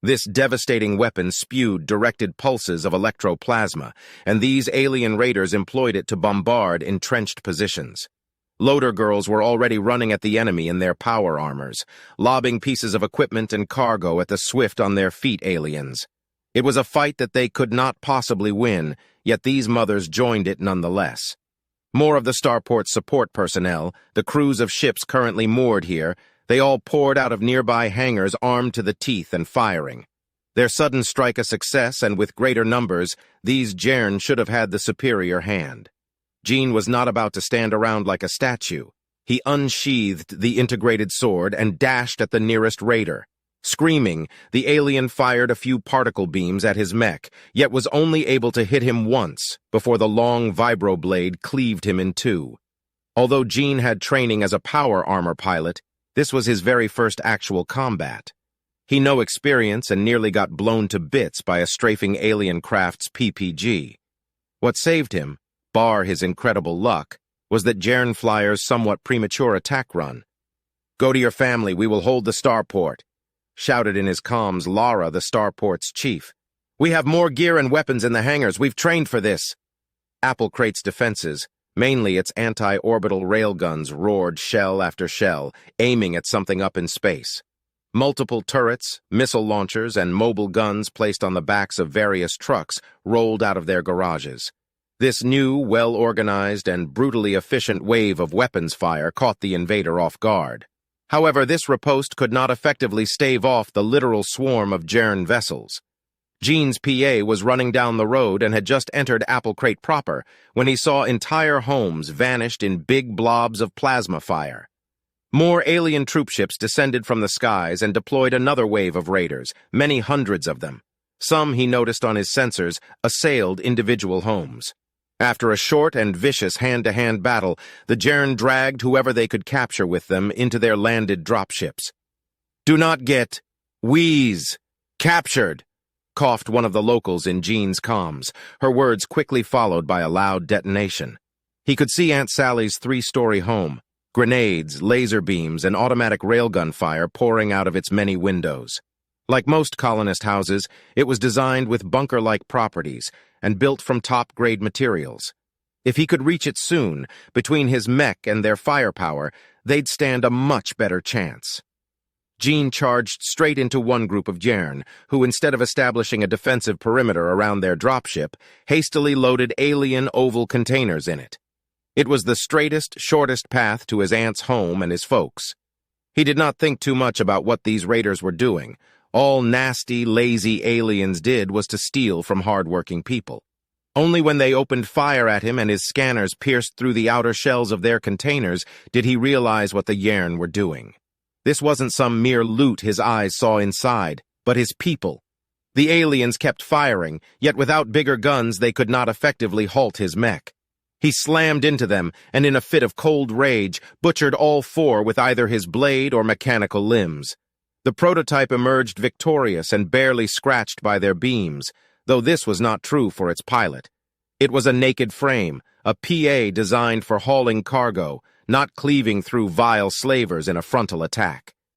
This devastating weapon spewed directed pulses of electroplasma, and these alien raiders employed it to bombard entrenched positions. Loader girls were already running at the enemy in their power armors, lobbing pieces of equipment and cargo at the swift-on-their-feet aliens. It was a fight that they could not possibly win, yet these mothers joined it nonetheless. More of the starport's support personnel, the crews of ships currently moored here, they all poured out of nearby hangars armed to the teeth and firing. Their sudden strike a success, and with greater numbers, these Jern should have had the superior hand. Jean was not about to stand around like a statue. He unsheathed the integrated sword and dashed at the nearest raider. Screaming, the alien fired a few particle beams at his mech, yet was only able to hit him once before the long vibroblade cleaved him in two. Although Jean had training as a power armor pilot, this was his very first actual combat. He no experience and nearly got blown to bits by a strafing alien craft's PPG. What saved him, bar his incredible luck, was that Jern Flyer's somewhat premature attack run. "Go to your family, we will hold the starport," shouted in his comms Lara, the starport's chief. "We have more gear and weapons in the hangars, we've trained for this." Apple Crate's defenses, mainly its anti-orbital railguns, roared shell after shell, aiming at something up in space. Multiple turrets, missile launchers, and mobile guns placed on the backs of various trucks rolled out of their garages. This new, well-organized, and brutally efficient wave of weapons fire caught the invader off guard. However, this riposte could not effectively stave off the literal swarm of Jern vessels. Jean's PA was running down the road and had just entered Apple Crate proper when he saw entire homes vanished in big blobs of plasma fire. More alien troopships descended from the skies and deployed another wave of raiders, many hundreds of them. Some, he noticed on his sensors, assailed individual homes. After a short and vicious hand-to-hand battle, the Jern dragged whoever they could capture with them into their landed dropships. "Do not get captured," coughed one of the locals in Jean's comms, her words quickly followed by a loud detonation. He could see Aunt Sally's three-story home, grenades, laser beams, and automatic railgun fire pouring out of its many windows. Like most colonist houses, it was designed with bunker-like properties and built from top-grade materials. If he could reach it soon, between his mech and their firepower, they'd stand a much better chance. Jean charged straight into one group of Jern, who, instead of establishing a defensive perimeter around their dropship, hastily loaded alien oval containers in it. It was the straightest, shortest path to his aunt's home and his folks. He did not think too much about what these raiders were doing. All nasty, lazy aliens did was to steal from hard-working people. Only when they opened fire at him and his scanners pierced through the outer shells of their containers did he realize what the Jern were doing. This wasn't some mere loot his eyes saw inside, but his people. The aliens kept firing, yet without bigger guns they could not effectively halt his mech. He slammed into them, and in a fit of cold rage, butchered all four with either his blade or mechanical limbs. The prototype emerged victorious and barely scratched by their beams, though this was not true for its pilot. It was a naked frame, a PA designed for hauling cargo, not cleaving through vile slavers in a frontal attack.